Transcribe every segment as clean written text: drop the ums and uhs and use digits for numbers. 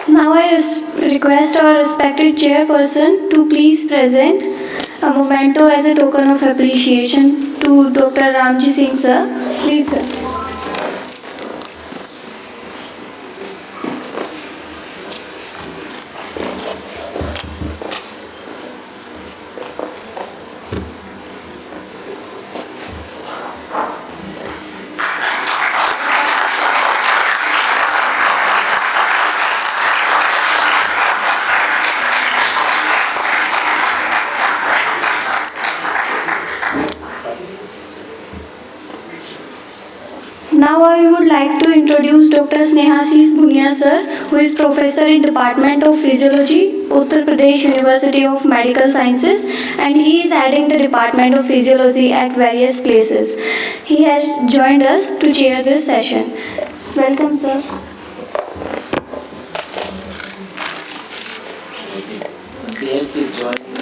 Now I request our respected chairperson to please present a memento as a token of appreciation to Dr. Ramji Singh sir. Please sir. Now I would like to introduce Dr. Snehashish Bunia sir, who is professor in Department of Physiology, Uttar Pradesh University of Medical Sciences, and he is heading the Department of Physiology at various places. He has joined us to chair this session. Welcome sir. Yes, is joining us.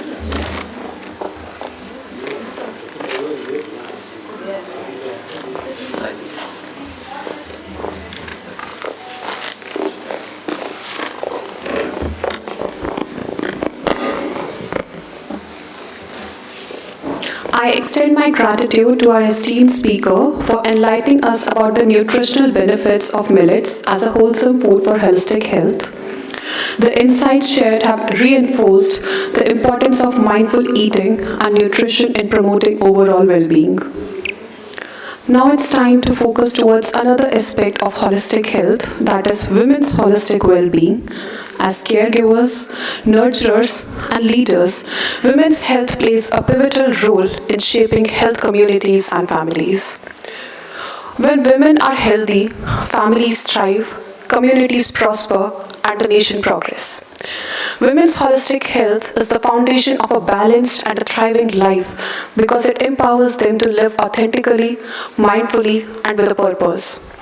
I extend my gratitude to our esteemed speaker for enlightening us about the nutritional benefits of millets as a wholesome food for holistic health. The insights shared have reinforced the importance of mindful eating and nutrition in promoting overall well-being. Now it's time to focus towards another aspect of holistic health, that is women's holistic well-being. As caregivers, nurturers, and leaders, women's health plays a pivotal role in shaping health communities and families. When women are healthy, families thrive, communities prosper, and the nation progress. Women's holistic health is the foundation of a balanced and a thriving life because it empowers them to live authentically, mindfully, and with a purpose.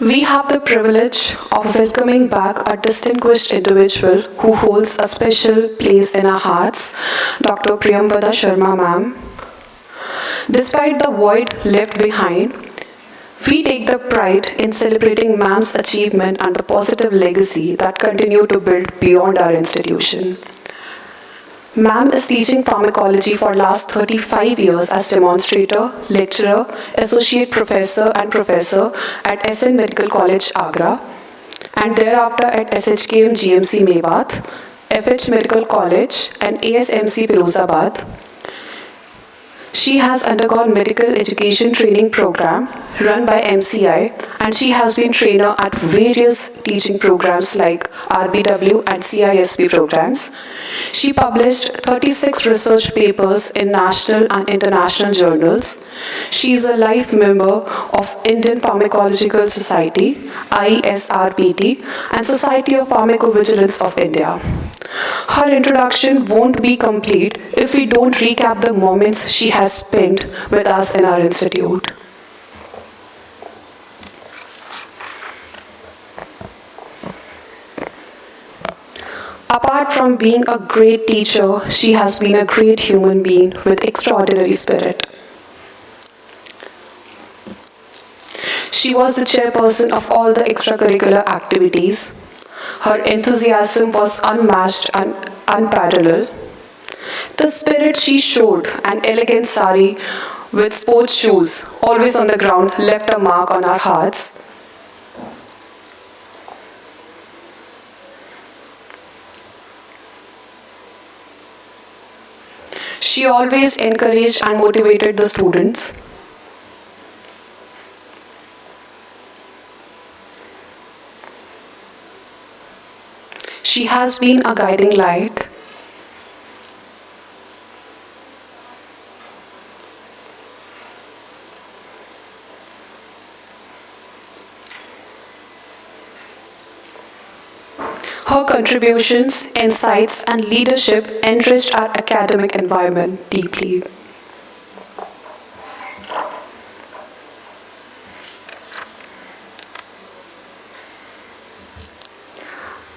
We have the privilege of welcoming back a distinguished individual who holds a special place in our hearts, Dr. Priyamvada Sharma ma'am. Despite the void left behind, we take the pride in celebrating ma'am's achievement and the positive legacy that continue to build beyond our institution. Ma'am is teaching pharmacology for last 35 years as demonstrator, lecturer, associate professor and professor at SN Medical College, Agra, and thereafter at SHKM GMC Mewat, FH Medical College and ASMC Firozabad. She has undergone medical education training program run by MCI, and she has been trainer at various teaching programs like RBW and CISP programs. She published 36 research papers in national and international journals. She is a life member of Indian Pharmacological Society, ISRPT, and Society of Pharmacovigilance of India. Her introduction won't be complete if we don't recap the moments she has spent with us in our institute. Apart from being a great teacher, she has been a great human being with extraordinary spirit. She was the chairperson of all the extracurricular activities. Her enthusiasm was unmatched and unparalleled. The spirit she showed, an elegant sari with sports shoes, always on the ground, left a mark on our hearts. She always encouraged and motivated the students. She has been a guiding light. Her contributions, insights, and leadership enriched our academic environment deeply.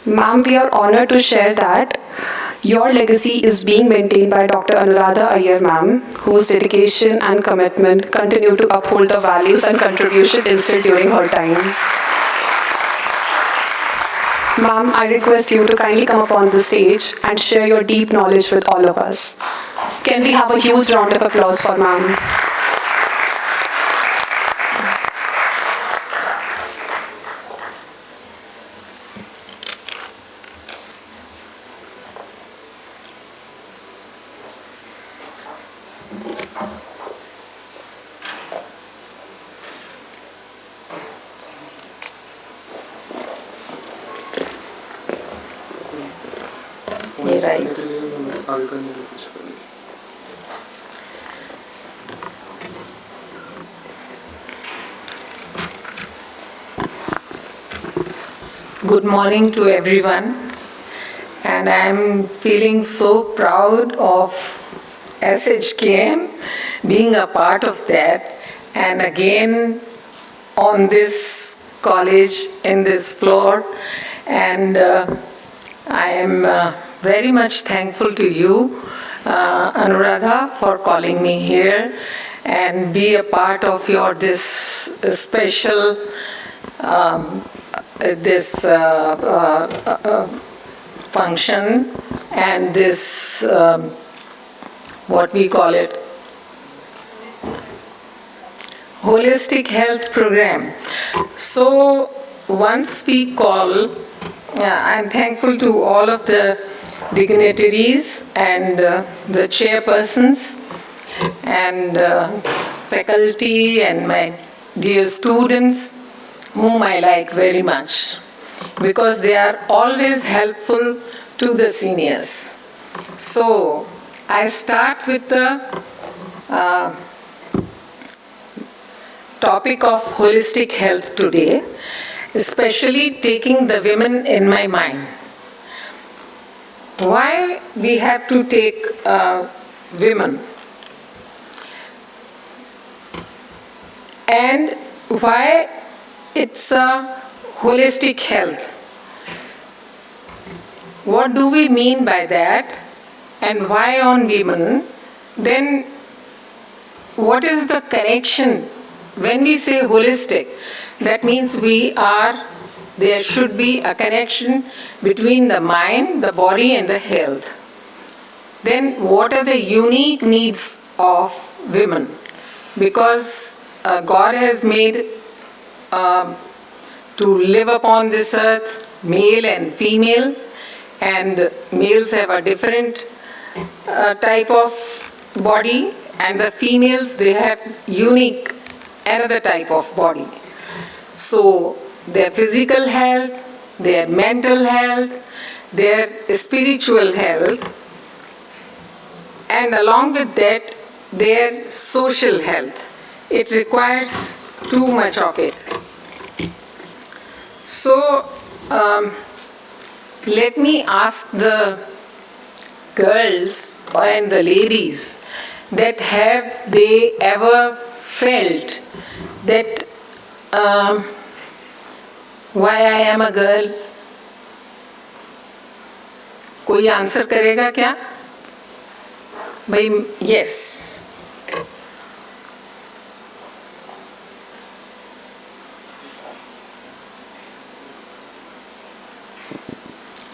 Ma'am, we are honored to share that your legacy is being maintained by Dr. Anuradha Iyer ma'am, whose dedication and commitment continue to uphold the values and contribution instilled during her time. Ma'am, I request you to kindly come up on the stage and share your deep knowledge with all of us. Can we have a huge round of applause for ma'am? ये right. Good morning to everyone, and I'm feeling so proud of SHKM being a part of that, and again on this college in this floor, and I am very much thankful to you, Anuradha, for calling me here and be a part of your this special function and this what we call it holistic health program. So once we call, I'm thankful to all of the dignitaries and the chairpersons and faculty and my dear students whom I like very much because they are always helpful to the seniors. So I start with the topic of holistic health today, especially taking the women in my mind. Why we have to take women and why it's a holistic health. What do we mean by that and why on women? Then what is the connection when we say holistic? That means there should be a connection between the mind, the body and the health. Then what are the unique needs of women? Because God has made to live upon this earth, male and female, and males have a different type of body, and the females, they have unique another type of body. So their physical health, their mental health, their spiritual health, and along with that, their social health. It requires too much of it. So let me ask the girls and the ladies that have they ever felt that why I am a girl? कोई answer करेगा क्या? भाई yes.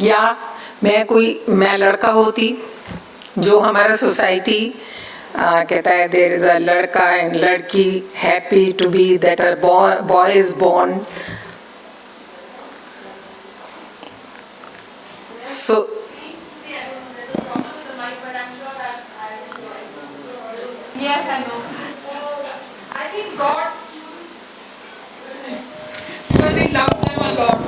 या मैं लड़का होती जो हमारा सोसाइटी कहता है देयर इज अ लड़का एंड लड़की happy to be that a boy is born so Yes, I know. I think God because He loves them a lot.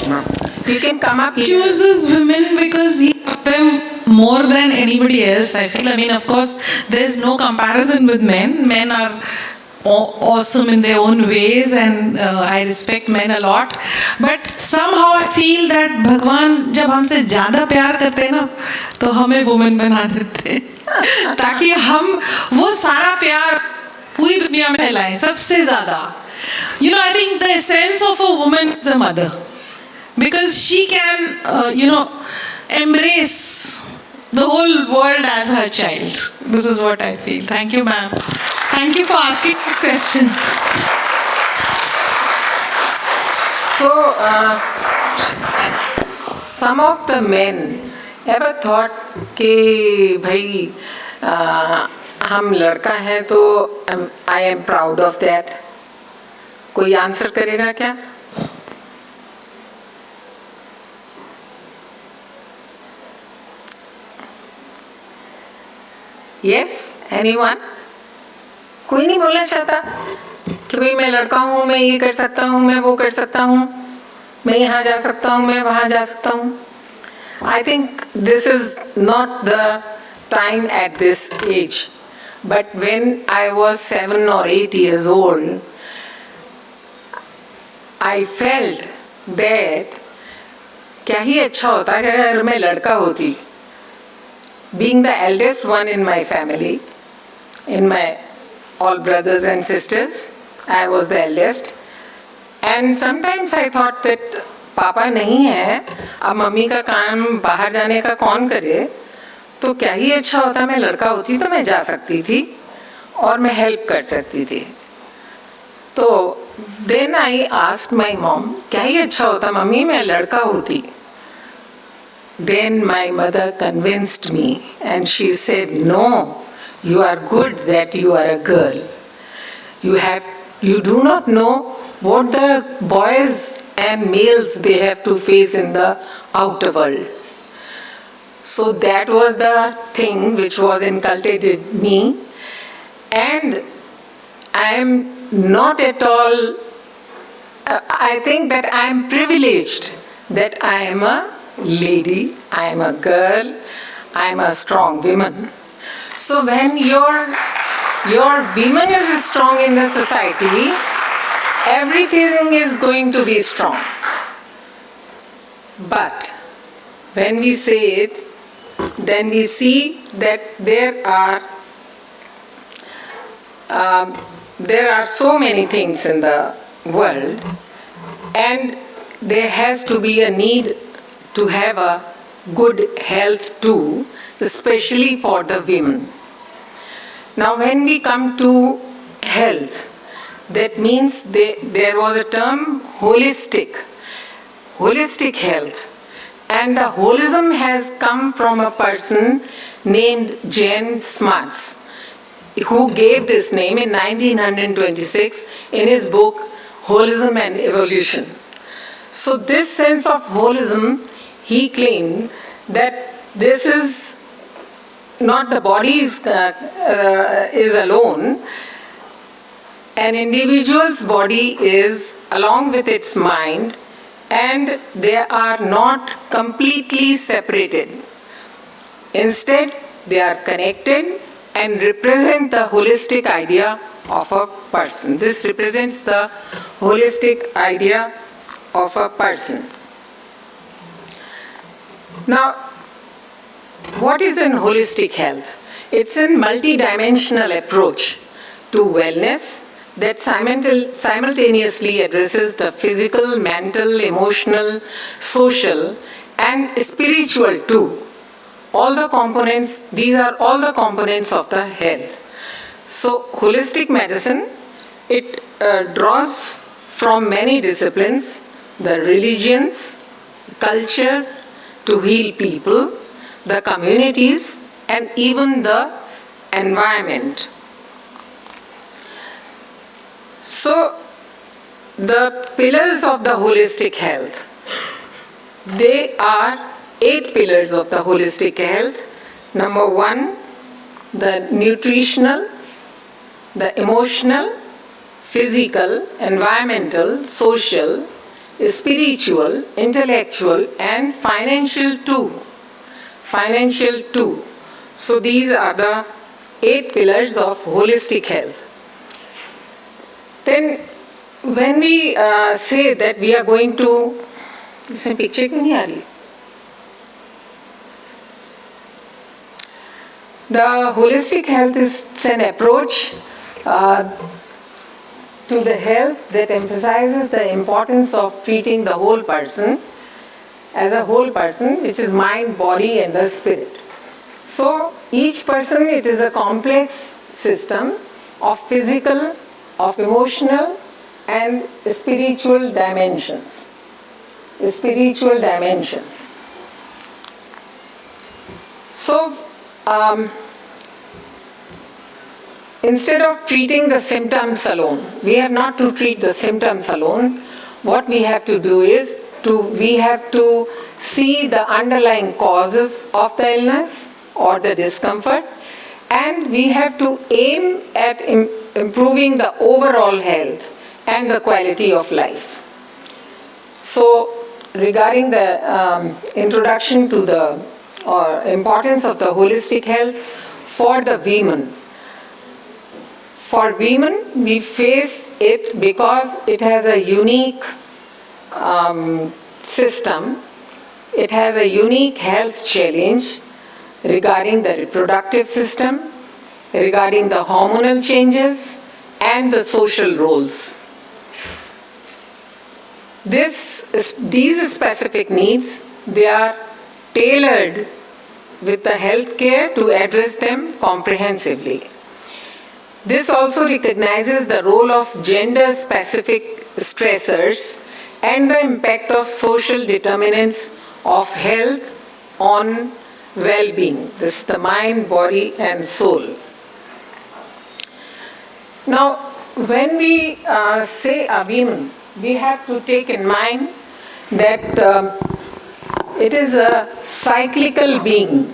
you can come up here. Chooses women because He loves them more than anybody else. I feel. I mean, of course, there's no comparison with men. Men are awesome in their own ways, and I respect men a lot. But somehow I feel that भगवान जब हमसे ज़्यादा प्यार करते हैं ना, तो हमें वुमेन बना देते हैं, ताकि हम वो सारा प्यार पूरी दुनिया में फैलाएं सबसे ज़्यादा. You know, I think the essence of a woman is a mother, because she can, embrace the whole world as her child. This is what I feel. Thank you, ma'am. Thank you for asking this question. So some of the men ever thought कि भाई हम लड़का हैं तो I am proud of that? कोई answer करेगा क्या? Yes, anyone? कोई नहीं बोलना चाहता कि भाई मैं लड़का हूँ, मैं ये कर सकता हूँ, मैं वो कर सकता हूँ, मैं यहाँ जा सकता हूँ, मैं वहाँ जा सकता हूँ. I think this is not the time at this age. But when I was 7 or 8 years old, I felt that क्या ही अच्छा होता कि अगर मैं लड़का होती. Being the eldest one in my family, in my all brothers and sisters, I was the eldest. And sometimes I thought that पापा नहीं है, अब मम्मी का काम बाहर जाने का कौन करे, तो क्या ही अच्छा होता मैं लड़का होती तो मैं जा सकती थी और मैं हेल्प कर सकती थी. तो then I asked my mom, क्या ही अच्छा होता मम्मी मैं लड़का होती. Then my mother convinced me and she said, no, you are good that you are a girl. You do not know what the boys and males they have to face in the outer world. So that was the thing which was inculcated in me, and I am not at all, I think that I am privileged that I am a lady, I am a girl, I am a strong woman. So when your woman is strong in the society, everything is going to be strong. But when we say it, then we see that there are so many things in the world, and there has to be a need to have a good health too, especially for the women. Now when we come to health, that means there was a term holistic health. And the holism has come from a person named Jane Smarts, who gave this name in 1926 in his book Holism and Evolution. So this sense of holism, he claimed that this is not the body is alone. An individual's body is along with its mind, and they are not completely separated. Instead, they are connected and represent the holistic idea of a person. This represents the holistic idea of a person. Now, what is an holistic health? It's a multidimensional approach to wellness that simultaneously addresses the physical, mental, emotional, social, and spiritual too. All the components, these are all the components of the health. So, holistic medicine, it draws from many disciplines, the religions, cultures, to heal people, the communities, and even the environment. So, the pillars of the holistic health, they are 8 pillars of the holistic health. Number 1, the nutritional, the emotional, physical, environmental, social, spiritual, intellectual, and financial too. Financial too. So these are the 8 pillars of holistic health. Then when we say that we are going to, इसमें picture क्यों नहीं आ रही? The holistic health is an approach to the health that emphasizes the importance of treating the whole person as a whole person, which is mind, body, and the spirit. So each person, it is a complex system of physical, of emotional, and spiritual dimensions. Spiritual dimensions. So, instead of treating the symptoms alone, we have not to treat the symptoms alone. What we have to do is we have to see the underlying causes of the illness or the discomfort, and we have to aim at improving the overall health and the quality of life. So, regarding the introduction to the importance of the holistic health for the women. For women, we face it because it has a unique system. It has a unique health challenge regarding the reproductive system, regarding the hormonal changes, and the social roles. These specific needs, they are tailored with the health care to address them comprehensively. This also recognizes the role of gender-specific stressors and the impact of social determinants of health on well-being. This is the mind, body, and soul. Now, when we say a woman, we have to take in mind that it is a cyclical being.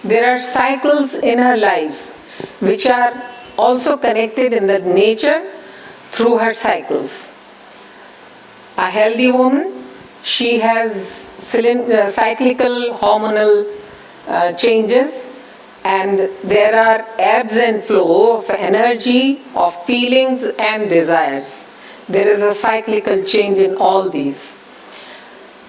There are cycles in her life which are also connected in the nature through her cycles. A healthy woman, she has cyclical hormonal changes, and there are ebbs and flow of energy, of feelings and desires. There is a cyclical change in all these.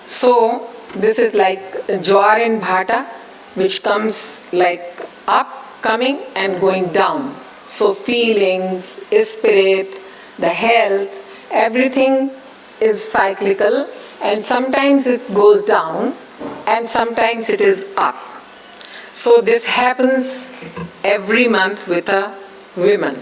So this is like jowar and bhata, which comes like up, coming and going down. So feelings, spirit, the health, everything is cyclical, and sometimes it goes down and sometimes it is up. So this happens every month with a woman.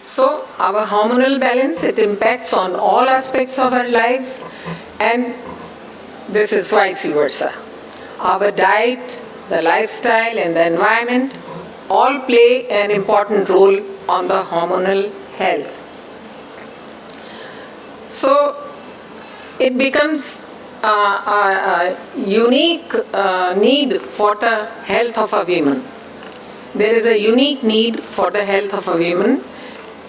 So our hormonal balance, it impacts on all aspects of our lives, and this is vice versa. Our diet, the lifestyle and the environment all play an important role on the hormonal health. So it becomes a unique need for the health of a woman. There is a unique need for the health of a woman,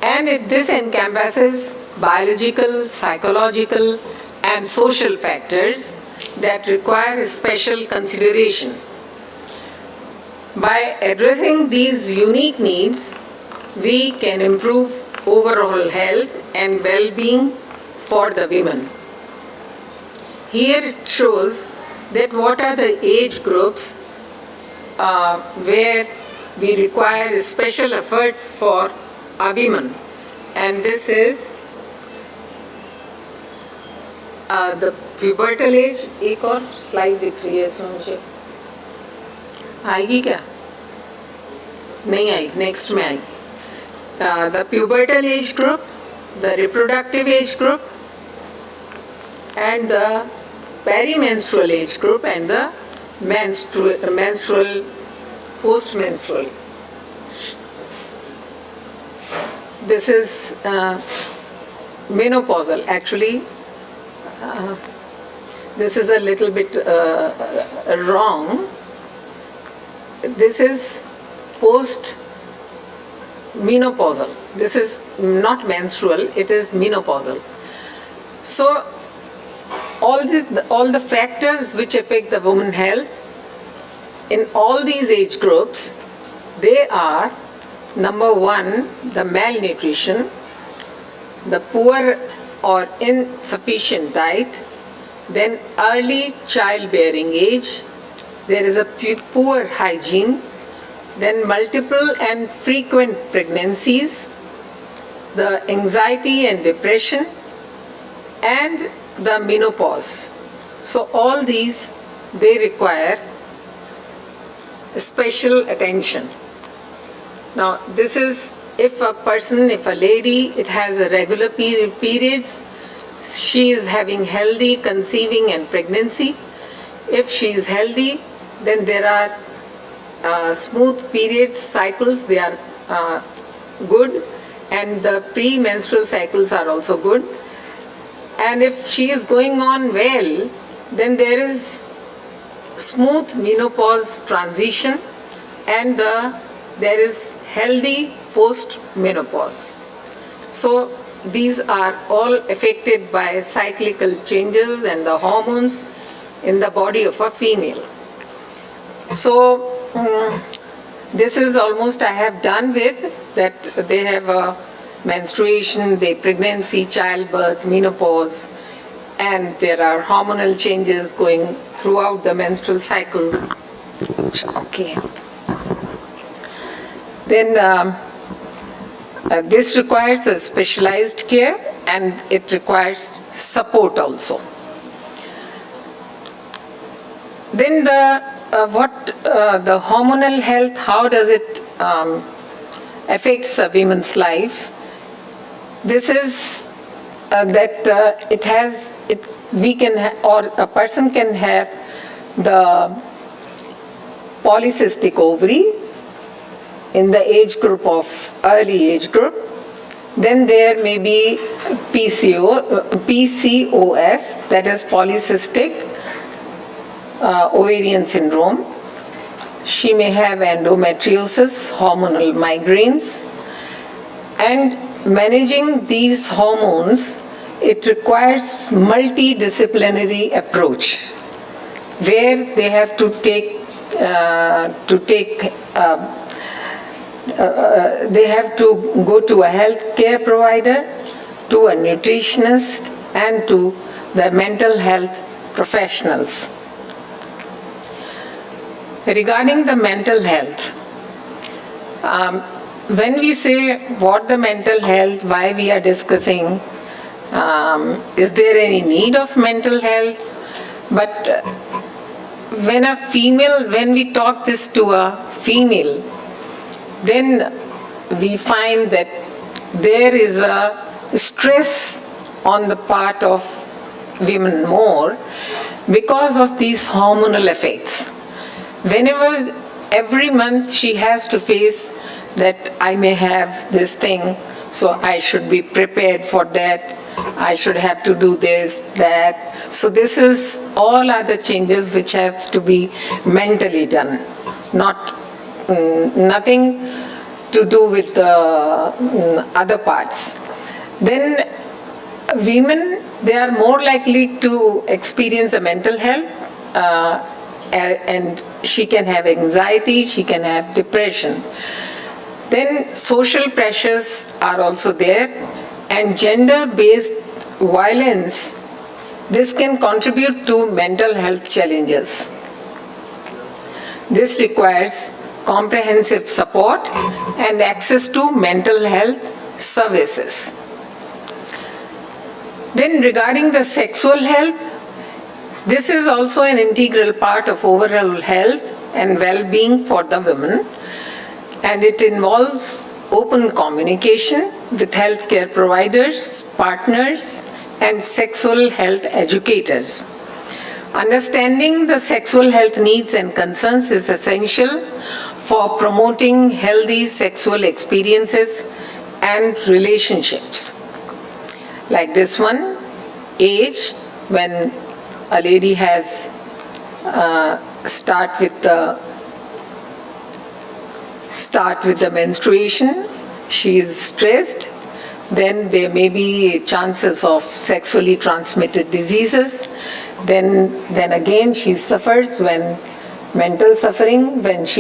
and this encompasses biological, psychological, and social factors that require special consideration. By addressing these unique needs, we can improve overall health and well-being for the women. Here it shows that what are the age groups where we require special efforts for a woman. And this is the pubertal age. एक और slide दिख रही है इसमें मुझे, आएगी क्या? नहीं आई, next में आएगी. The pubertal age group, the reproductive age group, and the perimenstrual age group, and the menstrual, post-menstrual. This is menopausal. Actually, this is a little bit wrong. This is post-menopausal. This is not menstrual, it is menopausal. So, all the factors which affect the woman's health in all these age groups, they are: number one, the malnutrition, the poor or insufficient diet, then early childbearing age, there is a poor hygiene, then multiple and frequent pregnancies, the anxiety and depression, and the menopause. So all these, they require special attention. Now this is if a lady, it has a regular periods, she is having healthy conceiving and pregnancy. If she is healthy, then there are smooth periods, cycles, they are good, and the premenstrual cycles are also good. And if she is going on well, then there is smooth menopause transition, and there is healthy post-menopause. So these are all affected by cyclical changes and the hormones in the body of a female. So this is almost I have done with that. They have a menstruation, the pregnancy, childbirth, menopause, and there are hormonal changes going throughout the menstrual cycle. Okay. Then this requires a specialized care, and it requires support also. Then the hormonal health, how does it affects a woman's life? This is or a person can have the polycystic ovary in the age group of early age group. Then there may be PCOS, that is polycystic ovarian syndrome. She may have endometriosis, hormonal migraines, and managing these hormones, it requires multidisciplinary approach, where they have to they have to go to a health care provider, to a nutritionist, and to the mental health professionals. Regarding the mental health, when we say what the mental health, why we are discussing, is there any need of mental health? But when we talk this to a female, then we find that there is a stress on the part of women more because of these hormonal effects. Whenever, every month she has to face that I may have this thing, so I should be prepared for that, I should have to do this, that. So this is all other changes which has to be mentally done, nothing to do with the other parts. Then women, they are more likely to experience a mental health, and she can have anxiety, she can have depression. Then social pressures are also there, and gender-based violence, this can contribute to mental health challenges. This requires comprehensive support and access to mental health services. Then regarding the sexual health, this is also an integral part of overall health and well-being for the women, and it involves open communication with healthcare providers, partners, and sexual health educators. Understanding the sexual health needs and concerns is essential for promoting healthy sexual experiences and relationships. Like this one, age, when a lady has start with the menstruation, she is stressed, then there may be chances of sexually transmitted diseases. Then again she suffers when mental suffering, when she